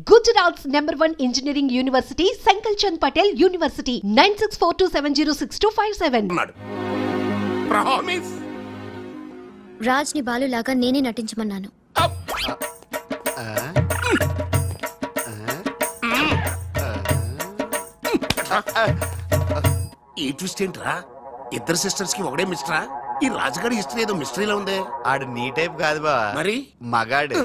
Gujarat's #1 engineering university, Sankalchand Patel University, 9642706257. Promise. Raj ని బాలులాగా నేనే నటించమన్నాను. ఈ ట్విస్ట్ ఏంట్రా? ఇద్దరు సిస్టర్స్ కి ఒకటే మిస్టరా? ఈ రాజుగారి హిస్టరీ ఏదో మిస్టరీలో ఉందే. ఆడు నీ టైప్ కాదు బా, మరి మగాడు.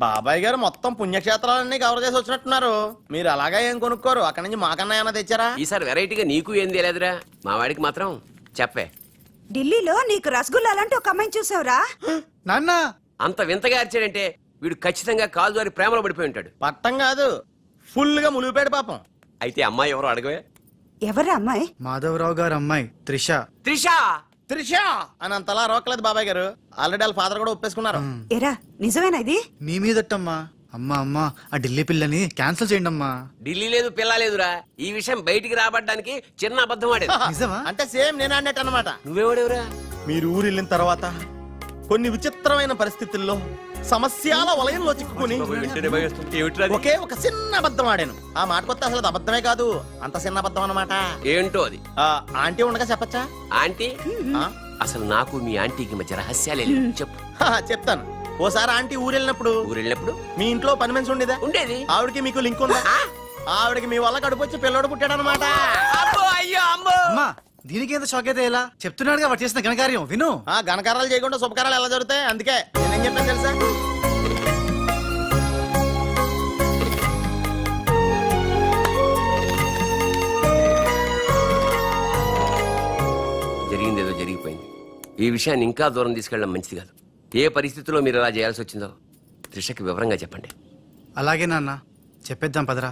బాబాయ్ గారు మొత్తం పుణ్యక్షేత్రాలన్నీ కవర్ చేసి వచ్చినట్టున్నారు. మీరు అలాగా ఏం కొనుక్కోరు? అక్కడి నుంచి మాకన్నా ఏమైనా తెచ్చారా? ఈసారి వెరైటీగా నీకు ఏం తెలియదురా, మా వాడికి మాత్రం చెప్పే. ఢిల్లీలో నీకు రసగుల్లా లాంటి ఒక అమ్మాయిని చూసావురా? నాన్న అంత వింతగా అరిచాడంటే వీడు ఖచ్చితంగా కాలు జారి ప్రేమలో పడిపోయి ఉంటాడు. పట్టం కాదు, ఫుల్ గా ములిగిపోయాడు పాపం. అయితే అమ్మాయి ఎవరో అడగవే. ఎవరా అమ్మాయి? మాధవరావు గారు అమ్మాయి త్రిష. త్రిష త్రిష అని అంతలా రోకలేదు బాబాయ్ గారు. ఆల్రెడీ వాళ్ళ ఫాదర్ కూడా ఒప్పేసుకున్నారు. ఎరా నిజమేనా ఇది? నీ మీదట్టమ్మా. అమ్మా అమ్మా ఆ ఢిల్లీ పిల్లని క్యాన్సిల్ చేయండి అమ్మా. ఢిల్లీ లేదు పిల్ల లేదురా, ఈ విషయం బయటికి రాబడ్డానికి చిన్న అబద్ధం ఆడేది. నిజమా? అంటే సేమ్ నేను అన్నట్టు అన్నమాట. నువ్వేవాడేవురా? మీరు ఊరు వెళ్ళిన తర్వాత కొన్ని విచిత్రమైన పరిస్థితుల్లో సమస్యల వలయంలో చిక్కుకుని ఒకే ఒక చిన్న అబద్ధం ఆడాను. ఆ మాట కొత్త అసలు అబద్ధమే కాదు, అంత చిన్న అబద్ధం అన్నమాట. ఏంటో అది? ఆంటీ ఉండగా చెప్పచ్చా? ఆంటీ అసలు నాకు మీ ఆంటీకి మధ్య రహస్యాలే చెప్పు. చెప్తాను. ఓసారి ఆంటీ ఊరెళ్ళినప్పుడు మీ ఇంట్లో పని మనిషి ఉండేదా? ఉండేది. ఆవిడకి మీకు లింక్ ఉందా? ఆవిడకి మీ వల్ల కడుపు వచ్చి పిల్లడు పుట్టాడు అనమాట. దీనికి ఎంత షాక్ అయితే ఎలా చెప్తున్నాడుగా వాడు చేసిన ఘనకార్యం విను. ఆ ఘనకారాలు చేయకుండా శుభకారాలు ఎలా జరుగుతాయి? అందుకే నేనేం చెప్పాను తెలుసా? జరిగిందేదో జరిగిపోయింది. ఈ విషయాన్ని ఇంకా దూరం తీసుకెళ్ళడం మంచిది కాదు. ఏ పరిస్థితుల్లో మీరు అలా చేయాల్సి వచ్చిందో త్రిషకి వివరంగా చెప్పండి. అలాగే నాన్న, చెప్పేద్దాం పదరా.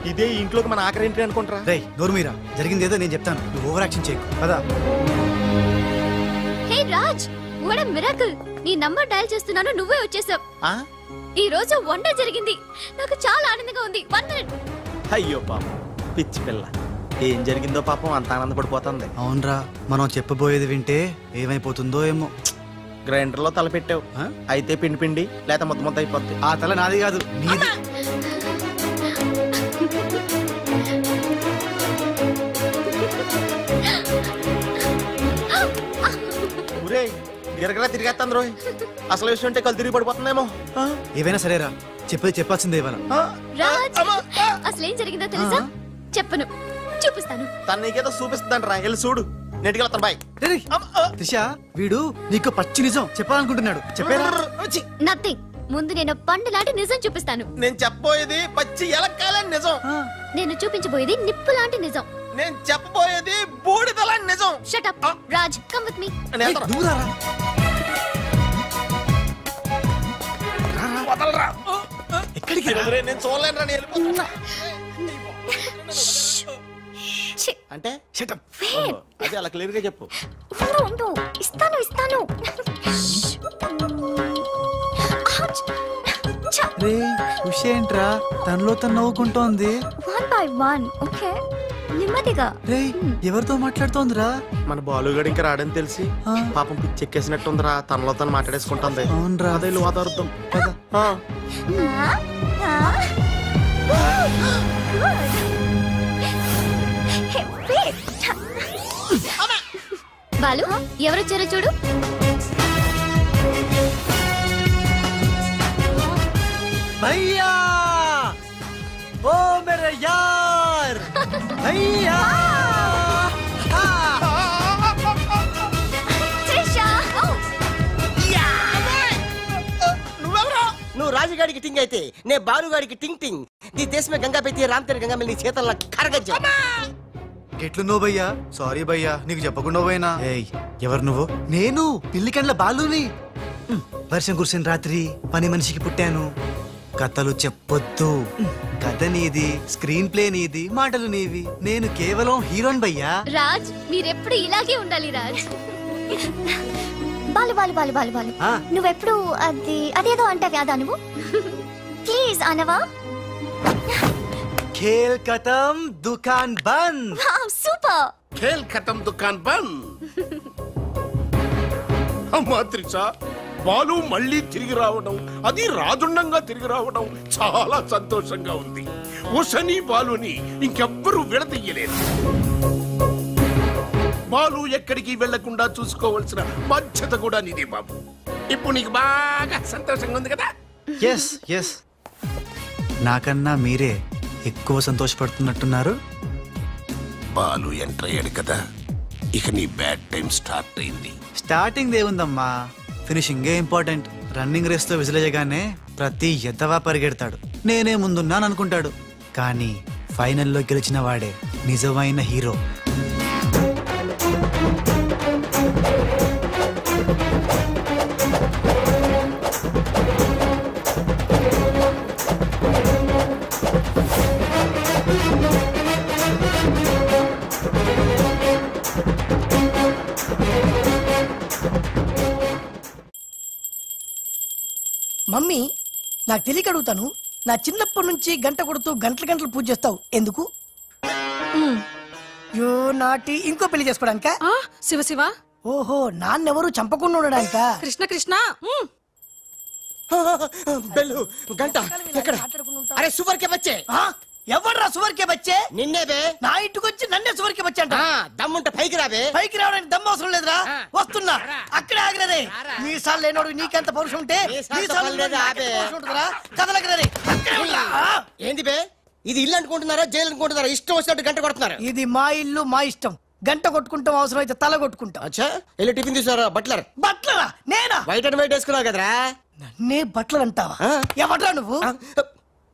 ఇదే ఇంట్లోకి మన ఆఖరి ఎంట్రీ అనుకుంటారా? రేయ్ నోర్మీరా, జరిగింది ఏదో నేను చెప్తాను, నువ్వు ఓవర్ యాక్షన్ చేయకు పదా. హే రాజ్, వాట్ ఎ మిరాకిల్! నీ నంబర్ డయల్ చేస్తున్నాను, నువ్వే వచ్చేసావ్. ఈ రోజు వండర్ జరిగింది, నాకు చాలా ఆనందంగా ఉంది. 1 మినిట్. అయ్యో పాపం పిచ్చి పిల్ల, ఏం జరిగిందో పాపం అంత ఆనందపడిపోతుంది. అవునరా, మనం చెప్పబోయేది వింటే ఏమైపోతుందో ఏమో. గ్రైండర్ లో తల పెట్టావు, అయితే పిండి పిండి లేక మొత్తం మొత్తం అయిపోద్ది. ఆ తల నాది కాదు నీది. గిరగరా తిరిగేస్తాను రోయ్. అసలు విషయం ఉంటే కళ్ళు తిరిగి పడిపోతుందేమో. ఏవైనా సరేరా, చెప్పేది చెప్పాల్సిందే ఇవాళ. రాజ్, అసలేం జరిగిందో తెలుసా? చెప్పను, చూపిస్తాను. తను నీకేదో చూపిస్తుందంటరా, వెళ్ళి చూడు. నెట్కి వెళ్తాను బాయ్. త్రిష, వీడు నీకు పచ్చి నిజం చెప్పాలనుకుంటున్నాడు. చెప్పేరా? నథింగ్. ముందు నేను పండు లాంటి నిజం చూపిస్తాను. నేను చెప్పబోయేది పచ్చి ఎలక్కాలని నిజం. నేను చూపించబోయేది నిప్పు లాంటి నిజం. నేను చెప్పబోయేది బూడిద లాంటి నిజం. Shut up Raj, come with me. ఎక్కడికి? నేను చూడలేనురా, నేను వెళ్ళిపోతున్నా. అంటే అదే అలా క్లియర్ గా చెప్పు. ఇస్తాను ఇస్తాను. ఏంట్రా తనలో తను నవ్వుకుంటోంది? 1 by 1. ఓకే, నెమ్మదిగా. ఎవరితో మాట్లాడుతోందిరా? మన బాలుగాడు ఇంకా రాడని తెలిసి పాపం పిచ్చి ఎక్కేసినట్టుందిరా, తనలో తను మాట్లాడేసుకుంటుంది. అవునరా, అదే వాతావరణం. బాలు, ఎవరొచ్చారో చూడు. భయ్యా, ఓ మేరే యార్ భయ్యా. నువ్వు రాజుగాడికి టింగ్ అయితే నే బాలుగాడికి టింగ్ టింగ్. నీ దేశమే గంగా పెట్టి రామ్ తెర గంగా నీ చేతల్లో కరగజ్జా. ఎట్లున్నావు భయ్యా? సారీ భయ్యా, నీకు చెప్పకుండా పోయినా. ఎవరు నువ్వు? నేను పిల్లికండ్ల బాలుని. వర్షం కురిసిన రాత్రి పని మనిషికి పుట్టాను. కథలు చెప్పొద్దు, కథ నీది, స్క్రీన్ ప్లే నీది, మాటలు నీవి. నేను కేవలం హీరోన్ భయ్యా. రాజ్, మీరెప్పుడు ఇలాగే ఉండాలి రాజ్. బాలు బాలు బాలు బాలు బాలు, నువ్వెప్పుడు అదేదో అంటావు కదా నువ్వు. ప్లీజ్ అనవా. खेल खत्म दुकान बंद. Wow super. खेल खत्म दुकान बंद. అమ్మా త్రిష, బాలు మళ్ళీ తిరిగి రావడం, అది రాజుండంగా తిరిగి రావడం చాలా సంతోషంగా ఉంది. ఉషని బాలుని ఇంకెవ్వరూ విడదీయలేరు. బాలు ఎక్కడికి వెళ్లకుండా చూసుకోవాల్సిన బాధ్యత కూడా నీదే బాబు. ఇప్పుడు నీకు బాగా సంతోషంగా ఉంది కదా? ఎస్ ఎస్, నాకన్నా మీరే ఎక్కువ సంతోషపడుతున్నట్టున్నారు. బాలు ఎంటర్ అయ్యాడు కదా, ఇక నీ బ్యాడ్ టైం స్టార్ట్ అయింది. స్టార్టింగ్ దేవుందమ్మా, ఫినిషింగే ఇంపార్టెంట్. రన్నింగ్ రేస్ తో విసిలేయగానే ప్రతి ఎద్దవా పరిగెడతాడు, నేనే ముందున్నాను అనుకుంటాడు. కానీ ఫైనల్లో గెలిచిన వాడే నిజమైన హీరో. మమ్మీ, నాకు తెలియక అడుగుతాను, నా చిన్నప్పటి నుంచి గంట కొడుతూ గంటలు గంటలు పూజ చేస్తావు ఎందుకు? యో నాటి ఇంకో పెళ్లి చేసుకోవడానికా? శివ శివ. ఓహో, నాన్నెవరు చంపకుండా ఉండడానికా? కృష్ణ కృష్ణ. బెల్లు గంట ఎక్కడ? అరే సూపర్ కే బచ్చే. ఎవర్రా సువర్కే బచ్చే? నిన్నే బే. నా ఇంటికి వచ్చి నన్నే సువర్కే బచ్చే అంట. దమ్ముంటే పైకి రాబే. పైకి రావడానికి దమ్ము అవసరం లేదురా, వస్తున్నా. అక్కడే ఆగినదే. నీ సార్లు లేనోడు నీకెంత పౌరుషం ఉంటే ఏంది బే? ఇది ఇల్లు అనుకుంటున్నారా జైలు అనుకుంటున్నారా? ఇష్టం వచ్చినట్టు గంట కొడుతున్నారు. ఇది మా ఇల్లు, మా ఇష్టం. గంట కొట్టుకుంటాం, అవసరం అయితే తల కొట్టుకుంటాం. అచ్చా, వెళ్ళి టిఫిన్ తీసుకురా. బట్లర్. బట్లరా? నేనా? వైట్ అండ్ వైట్ వేసుకున్నావు కదరా. నన్నే బట్లర్ అంటావా? ఎవడ్రా నువ్వు?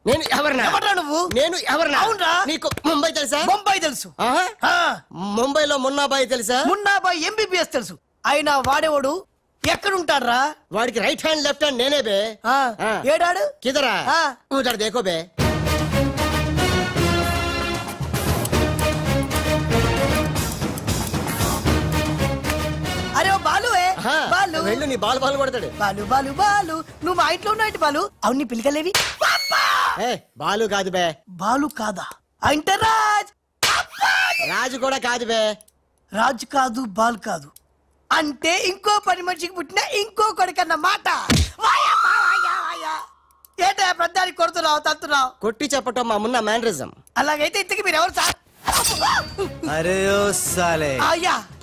నేను ఎవరినా? ఎవడ్రా నువ్వు? నేను ఎవరినా? అవునరా? నీకు ముంబై తెలుసా? ముంబై తెలుసు. ముంబైలో మున్నాబాయి తెలుసా? మున్నాబాయి ఎంబీబీఎస్ తెలుసు. అయినా వాడేవాడు ఎక్కడుంటాడ్రా? వాడికి రైట్ హ్యాండ్ లెఫ్ట్ హ్యాండ్ నేనే బే. ఏడాడు కిదరా ఉదర్ దేకో బే. అరే ఓ బాలు, బాలు వెళ్ళు, నీ బాలు బాలు కొడతాడు. బాలు బాలు బాలు, నువ్వు మా ఇంట్లో ఉన్నావు బాలు? అవును, నీ పిల్లకలేవి? బాలు కాదు బే. బాలు కాదా? అంటే రాజ్. రాజు కూడా కాదు బే. రాజు కాదు, బాల్ కాదు అంటే ఇంకో పని మనిషికి పుట్టిన ఇంకో కొడుకన్న మాట. ఏంటా ప్రధానికి కొడుతున్నావు, తత్తున్నావు? కొట్టి చెప్పటం మా మున్న మేనరిజం. అలాగైతే ఇంతకి మీరు ఎవరు సార్? अरे ओ साले,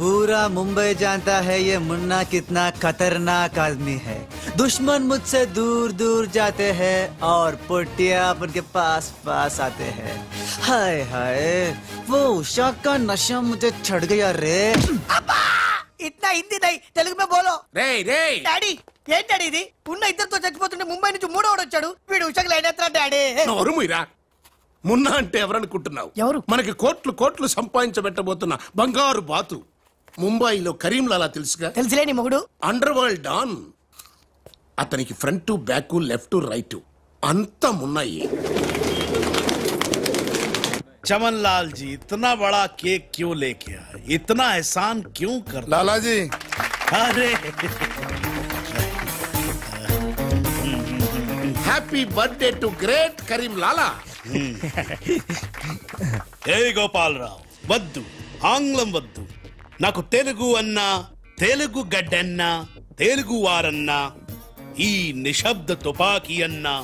पूरा मुंबई जानता है ये मुन्ना कितना खतरनाक आदमी है. दुश्मन मुझसे दूर दूर जाते हैं और पुटिया उनके पास पास आते हैं. हाय हाय, वो उषा का नशा मुझे चढ़ गया रे. ఇట్లా హిందీ నై, తెలుగు మే బోలో. డాడీ, ఏం డాడీ ఇది? ఉన్న ఇద్దరితో చచ్చిపోతుంటే ముంబై నుంచి మూడోడు వచ్చాడు, వీడు ఉషకు లైన్ ఎత్తరా డాడీ? మున్నా అంటే ఎవరనుకుంటున్నావు? ఎవరు? మనకి కోట్లు కోట్లు సంపాదించబెట్టబోతున్న బంగారు బాతు. ముంబైలో కరీంలాలా తెలుసుగా? తెలుసులేని మొగుడు. Under world don. అతనికి ఫ్రంట్ బ్యాక్ లెఫ్ట్ రైట్ అంతా మున్నాయి. चमन लाल जी, इतना बड़ा केक क्यों लेके आए? इतना एहसान क्यों कर? लाला जी, अरे happy birthday to great Karim Lala. ఏ గోపాలరావు వద్దు, ఆంగ్లం వద్దు. నాకు తెలుగు అన్నా, తెలుగు గడ్డన్నా, తెలుగు వారన్నా, ఈ నిశ్శబ్ద తుపాకీ అన్నా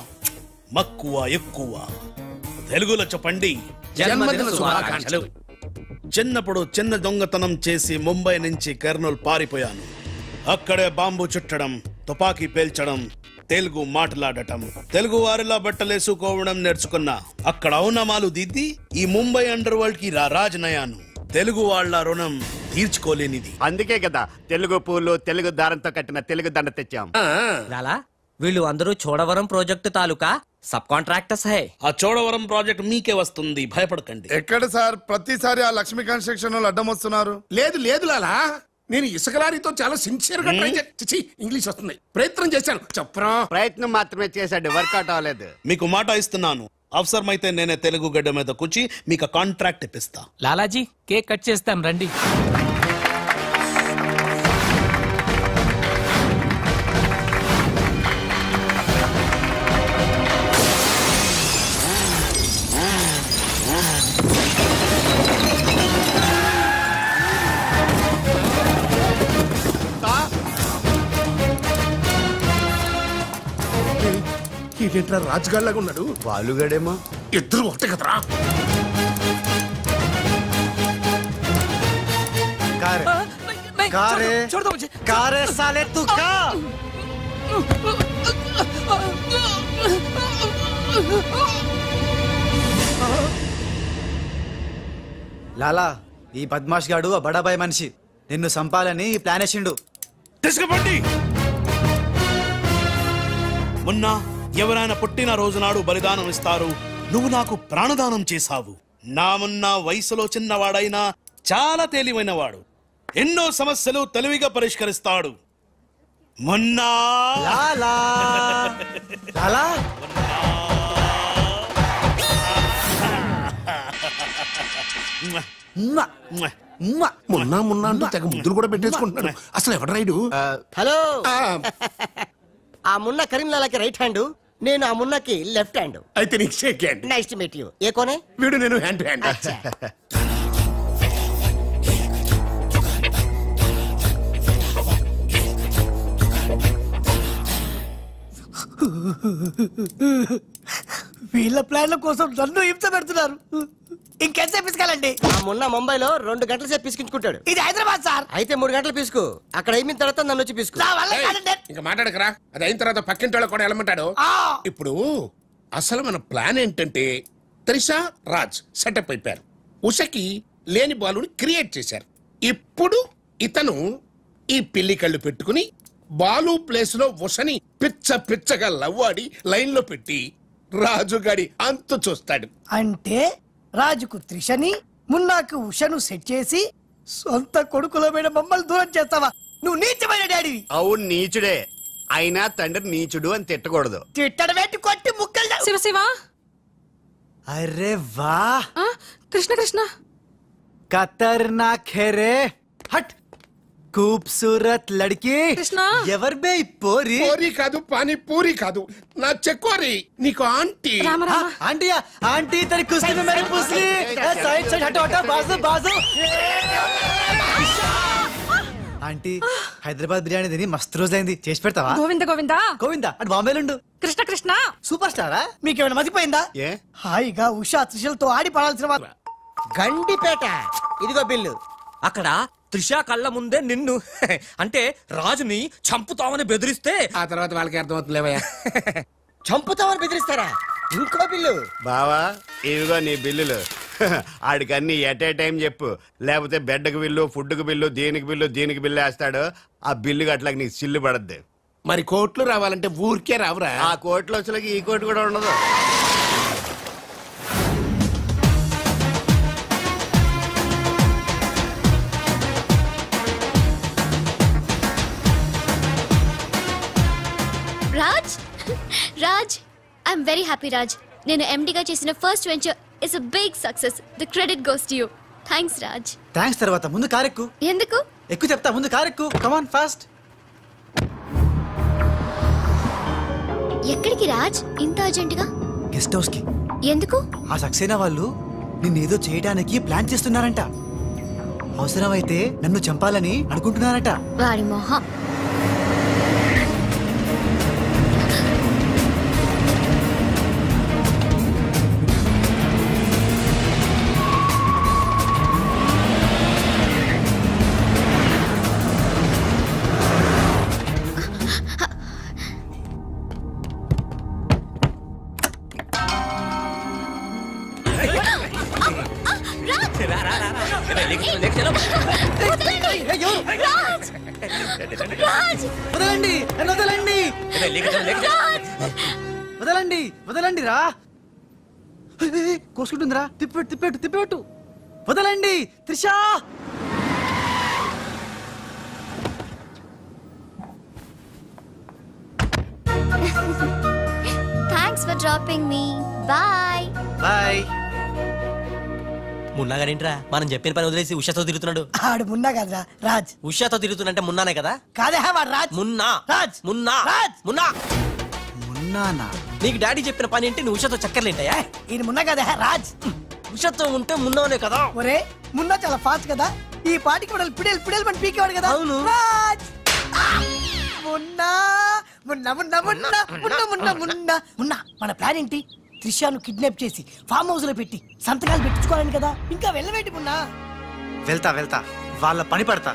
మక్కువ ఎక్కువ. తెలుగులో చెప్పండి. జన్మదిన శుభాకాంక్షలు. చిన్నప్పుడు చిన్న దొంగతనం చేసి ముంబై నుంచి కర్నూలు పారిపోయాను. అక్కడే బాంబు చుట్టడం, తుపాకీ పేల్చడం, తెలుగు మాట్లాడటం, తెలుగు వారిలా బట్టలేసుకోవడం నేర్చుకున్నా. అక్కడ అవునమాలు దిద్ది ఈ ముంబై అండర్ వరల్డ్ కి రాజనయాను. తెలుగు వాళ్ళ రుణం తీర్చుకోలేనిది. అందుకే కదా తెలుగు పూలు తెలుగు దారంతో కట్టిన తెలుగు దండ తెచ్చాం. లాలా, వీళ్ళు అందరూ చోడవరం ప్రాజెక్టు తాలూకా సబ్ కాంట్రాక్టర్స్ హై. ఆ చోడవరం ప్రాజెక్ట్ మీకే వస్తుంది, భయపడకండి. ఎక్కడ సార్? ప్రతిసారి ఆ లక్ష్మీ కన్స్ట్రక్షన్ వాళ్ళు అడ్డం వస్తున్నారు. లేదు లేదు లాలా, నేను ఇసుక లారీతో చాలా సిన్సియర్ గా ట్రై చేసి ఇంగ్లీష్ వస్తుంది ప్రయత్నం చేశాను. చెప్పరా? ప్రయత్నం మాత్రమే చేశాడు, వర్కౌట్ అవ్వలేదు. మీకు మాట ఇస్తున్నాను, అవసరమైతే నేనే తెలుగు గడ్డ మీద కూర్చి మీకు కాంట్రాక్ట్ ఇప్పిస్తా. లాలాజీ, కేక్ కట్ చేస్తాం రండి. ఈడేంట్రా రాజుగాళ్ళగా ఉన్నాడు? బాలుగాడేమో. ఇద్దరు ఒకటే కదరా. कारे साले तू का లాలా ఈ బద్మాష్ గాడు ఆ బడాబాయ్ మనిషి నిన్ను సంపాలని ప్లాన్ వేసిండు. తీసుకుపండి. మొన్న ఎవరైనా పుట్టిన రోజు నాడు బలిదానం ఇస్తారు. నువ్వు నాకు ప్రాణదానం చేశావు. నా మొన్న వయసులో చిన్నవాడైనా చాలా తేలివైనవాడు. ఎన్నో సమస్యలు తెలివిగా పరిష్కరిస్తాడు. మొన్న లాలా లాలా మొన్న మొన్న అంటూ తెగ ముద్దులు కూడా పెట్టేసుకుంటున్నాడు. అసలు ఎవడు రైడు? హలో, ఆ మున్న కరీంలాలాకి రైట్ హ్యాండ్, నేను ఆ మున్నకి లెఫ్ట్ హ్యాండ్. అయితే నీకు shake hand. Nice to meet you. ఏ కోనే? వీడు నేను హ్యాండ్ టు హ్యాండ్. వీళ్ళ ప్లాన్ల కోసం నన్ను హింస పెడుతున్నారు. ఇంకెంతసేపు పిసుకాలండి? ఆ మొన్న ముంబైలో 2 గంటల సేపు పిసుకుంటాడు. ఇది హైదరాబాద్ సార్. అయితే 3 గంటలు పిసుకు. అక్కడ అయిన తర్వాత నన్ను వచ్చి పిసుకు. ఇంకా మాట్లాడకరా. అది అయిన తర్వాత పక్కింటి వాళ్ళు కూడా వెళ్ళమంటాడు. ఇప్పుడు అసలు మన ప్లాన్ ఏంటంటే త్రిషా రాజ్ సెటప్ అయిపోయారు. ఉషకి లేని బాలుని క్రియేట్ చేశారు. ఇప్పుడు ఇతను ఈ పిల్లి కళ్ళు పెట్టుకుని బాలు ప్లేస్ లో ఉషని పిచ్చగా లవ్వాడి లైన్ లో పెట్టి రాజుగాడి అంతు చూస్తాడు. అంటే రాజుకు త్రిషని, మున్నాకు ఉషను సెట్ చేసి సొంత కొడుకులమైన మమ్మల్ని దూరం చేస్తావా? నువ్వు నీచమైన డాడీవి. అవును నీచుడే. అయినా తండ్రి నీచుడు అని తిట్టకూడదు. తిట్టడమేంటి, కొట్టి ముక్కలు. శివ శివ. అరే వా కృష్ణ కృష్ణ. ఖతర్నాక్ హే రే. హట్. खूबसूरत लड़की कृष्णा ఎవర్ బే పోరి పోరి కాదు పానీ పూరి కాదు నా చెక్కోరి నీకు ఆంటీ ఆంటీయా ఆంటీ तेरी कुश्ती में मेरी पुसली साइड साइड हटो हटो बाजू बाजू ఆంటీ హైదరాబాద్ బిర్యానీ తిని మస్తు రోజైంది చేసి పెడతావా గోవింద గోవింద గోవింద అటు బాంబేలో ఉండు కృష్ణ కృష్ణ సూపర్ స్టారా మీకేమైనా మతిపోయిందా హాయిగా ఉషా త్రిషలతో ఆడి పడాల్సిన వారు గండిపేట ఇదిగో బిల్లు అక్కడ త్రిష కళ్ళ ముందే నిన్ను అంటే రాజుని చంపుతామని బెదిరిస్తే ఆ తర్వాత వాళ్ళకి అర్థమవుతుందిలేవయ్యా చంపుతామని బెదిరిస్తారా ఇంకో బిల్లు బావా ఇవిగో నీ బిల్లులు ఆడికన్నీ ఎట్ ఏ టైం చెప్పు లేకపోతే బెడ్కి బిల్లు ఫుడ్కి బిల్లు దీనికి బిల్లు వేస్తాడు ఆ బిల్లు అట్లాగ నీకు చిల్లు పడద్దు మరి కోట్లు రావాలంటే ఊరికే రావురా ఆ కోట్లు వచ్చేలాగా ఈ కోట్లు కూడా ఉండదు Raj Raj I'm very happy Raj నేను ఎండిగా చేసిన first venture is a big success the credit goes to you thanks Raj thanks తర్వాత ముందు కారెక్కు ఎందుకు ఎక్కు చెప్తా ముందు కారెక్కు కమ్ ఆన్ ఫాస్ట్ ఎక్కడికి రాజ్ ఇంత అర్జెంట్ గా గెస్ట్ హౌస్ కి ఎందుకు ఆ సక్సేనా వాళ్ళు నిన్నేదో చేయడానికి ప్లాన్ చేస్తున్నారంట అవసరమైతే నన్ను చంపాలని అనుకుంటున్నారట వాడి మొహం వదలండి వదలండి వదలండి వదలండి రా కోసుకుంటుందిరా తిప్పెట్టు తిప్పెట్టు తిప్పెట్టు వదలండి Trisha thanks for dropping me bye bye మున్నాగారేంట్రా మనం చెప్పిన పని వదిలేసి ఉషాతో తిరుగుతున్నాడు ఆడు మున్నా కదరా రాజ్ ఉషాతో తిరుగుతున్నంటే మున్నానే కదా కాదే వాడు రాజ్ మున్నా రాజ్ మున్నా రాజ్ మున్నా మున్నానా నీకు డాడీ చెప్పిన పని ఏంటి నువ్వు ఉషాతో చక్కర్లేంటయా ఈయన మున్నా కదా రాజ్ ఉషాతో ఉంటే మున్నానే కదా ఒరే మున్నా చాలా ఫాస్ట్ కదా ఈ పాటికి పిడేలు పిడేలు మన పీకేవాడు కదా అవును రాజ్ మున్నా మున్నా మున్నా మున్నా మున్నా మున్నా మున్నా మున్నా మన ప్లాన్ ఏంటి? త్రిషాను కిడ్నాప్ చేసి ఫామ్ హౌస్ లో పెట్టి సంతకాలు పెట్టించుకోవాలని కదా. ఇంకా వెళ్ళవేంటి మున్నా? వెళ్తా వాళ్ళ పని పడతా.